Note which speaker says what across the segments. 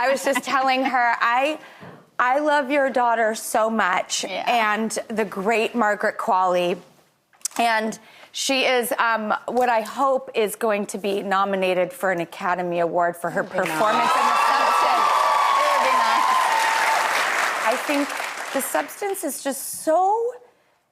Speaker 1: I was just telling her, I love your daughter so much, and the great Margaret Qualley. And she is what I hope is going to be nominated for an Academy Award for her performance in The Substance.
Speaker 2: It would be nice.
Speaker 1: I think The Substance is just so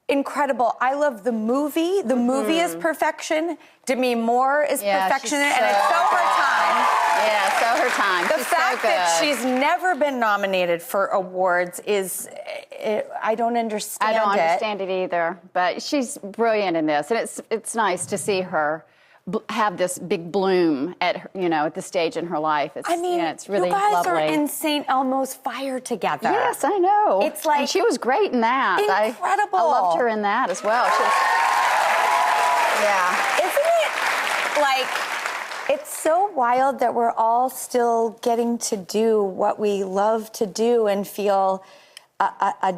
Speaker 1: incredible. I love the movie. The movie is perfection. Demi Moore is perfection, and it's so her time.
Speaker 2: Yeah, so her time.
Speaker 1: The fact that she's never been nominated for awards is, I don't understand it.
Speaker 2: I don't understand it either, but she's brilliant in this, and it's nice to see her have this big bloom at at the stage in her life. It's, it's really
Speaker 1: you guys
Speaker 2: lovely.
Speaker 1: are in St. Elmo's Fire together.
Speaker 2: Yes, I know.
Speaker 1: It's like,
Speaker 2: and she was great in that.
Speaker 1: Incredible.
Speaker 2: I loved her in that as well.
Speaker 1: Isn't it like, it's so wild that we're all still getting to do what we love to do and feel a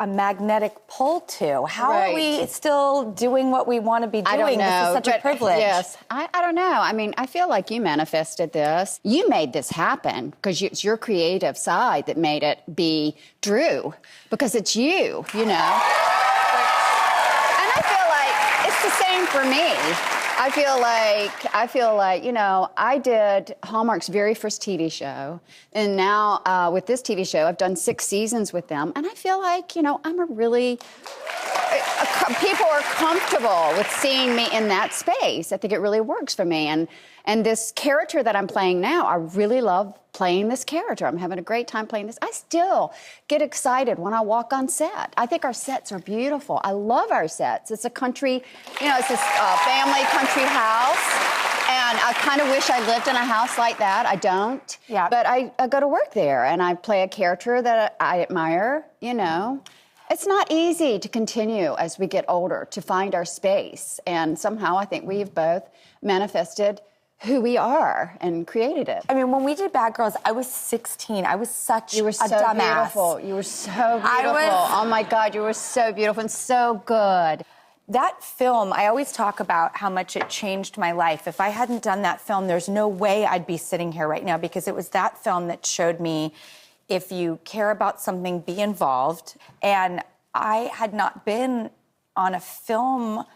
Speaker 1: magnetic pull to. How are we still doing what we want to be doing?
Speaker 2: I don't know.
Speaker 1: This is such a privilege.
Speaker 2: Yes, I don't know. I mean, I feel like you manifested this. You made this happen because it's your creative side that made it be Drew, because it's you, And I feel like it's the same for me. I feel like, I did Hallmark's very first TV show. And now with this TV show, I've done 6 seasons with them. And I feel like, I'm a really, people are comfortable with seeing me in that space. I think it really works for me. And this character that I'm playing now, I really love playing this character. I'm having a great time playing this. I still get excited when I walk on set. I think our sets are beautiful. I love our sets. It's a country, it's this family country house. And I kind of wish I lived in a house like that. I don't.
Speaker 1: Yeah.
Speaker 2: But I go to work there, and I play a character that I admire, It's not easy to continue as we get older, to find our space. And somehow I think we've both manifested who we are and created it.
Speaker 1: I mean, when we did Bad Girls, I was 16. I was such a dumbass.
Speaker 2: Beautiful. You were so beautiful. Oh my God, you were so beautiful and so good.
Speaker 1: That film, I always talk about how much it changed my life. If I hadn't done that film, there's no way I'd be sitting here right now, because it was that film that showed me, if you care about something, be involved. And I had not been on a film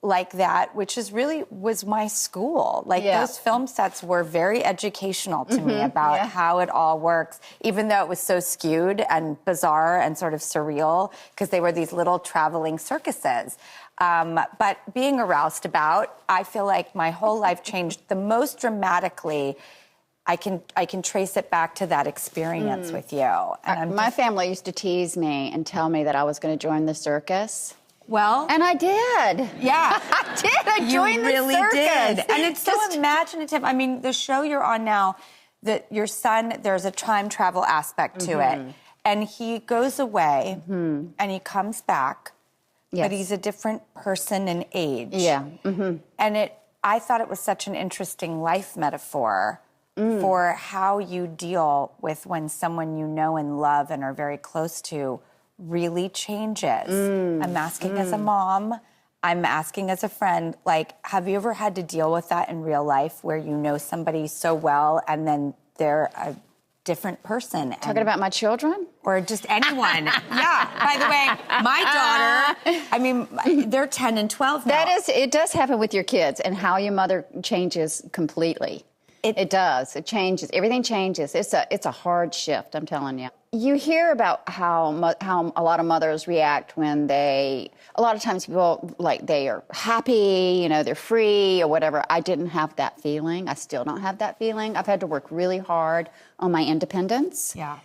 Speaker 1: like that, which was my school. Those film sets were very educational to me about how it all works, even though it was so skewed and bizarre and sort of surreal, because they were these little traveling circuses. But being a roustabout, I feel like my whole life changed. The most dramatically, I can trace it back to that experience with you. And
Speaker 2: my family used to tease me and tell me that I was going to join the circus.
Speaker 1: Well,
Speaker 2: and I did.
Speaker 1: Yeah.
Speaker 2: I did. I joined the circus.
Speaker 1: You really did. And it's so imaginative. I mean, the show you're on now, that your son, there's a time travel aspect to it. And he goes away and he comes back, but he's a different person in age.
Speaker 2: Yeah.
Speaker 1: And I thought it was such an interesting life metaphor for how you deal with when someone you know and love and are very close to really changes. I'm asking as a mom, I'm asking as a friend, have you ever had to deal with that in real life, where you know somebody so well and then they're a different person?
Speaker 2: Talking about my children?
Speaker 1: Or just anyone. Yeah. By the way, my daughter, I mean, they're 10 and 12 now.
Speaker 2: It does happen with your kids, and how your mother changes completely. It does. It changes. Everything changes. It's a hard shift, I'm telling you. You hear about how a lot of mothers react when a lot of times people, they are happy, they're free or whatever. I didn't have that feeling. I still don't have that feeling. I've had to work really hard on my independence.
Speaker 1: Yeah.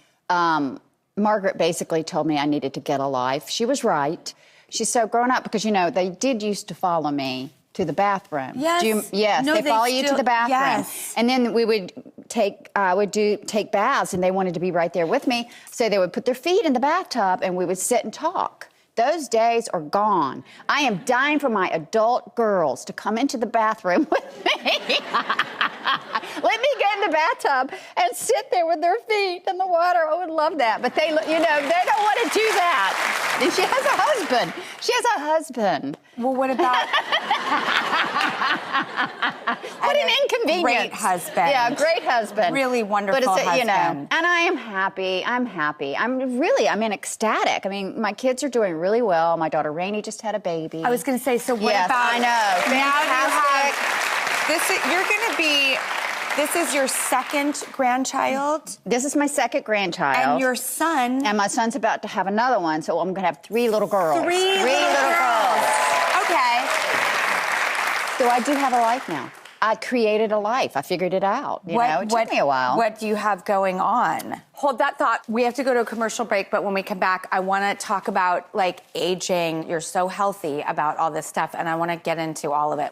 Speaker 2: Margaret basically told me I needed to get a life. She was right. She's so grown up, because, they did used to follow me to the bathroom.
Speaker 1: Yes.
Speaker 2: They follow you to the bathroom.
Speaker 1: Yes.
Speaker 2: And then we would take baths, and they wanted to be right there with me. So they would put their feet in the bathtub, and we would sit and talk. Those days are gone. I am dying for my adult girls to come into the bathroom with me. Let me get in the bathtub and sit there with their feet in the water. I would love that. But they don't want to do that. And she has a husband. She has a husband.
Speaker 1: Well, what about...
Speaker 2: What an inconvenience.
Speaker 1: Great husband.
Speaker 2: Yeah, great husband.
Speaker 1: Really wonderful husband.
Speaker 2: And I am happy. I'm ecstatic. I mean, my kids are doing really well. My daughter Rainey just had a baby.
Speaker 1: I was going to say, so what
Speaker 2: yes,
Speaker 1: about...
Speaker 2: I know. Fantastic.
Speaker 1: This is your second grandchild?
Speaker 2: This is my second grandchild.
Speaker 1: And your son...
Speaker 2: And my son's about to have another one, so I'm going to have 3 little girls.
Speaker 1: Three little girls. Okay.
Speaker 2: So I do have a life now. I created a life. I figured it out. It took me a while.
Speaker 1: What do you have going on? Hold that thought. We have to go to a commercial break, but when we come back, I want to talk about, aging. You're so healthy about all this stuff, and I want to get into all of it.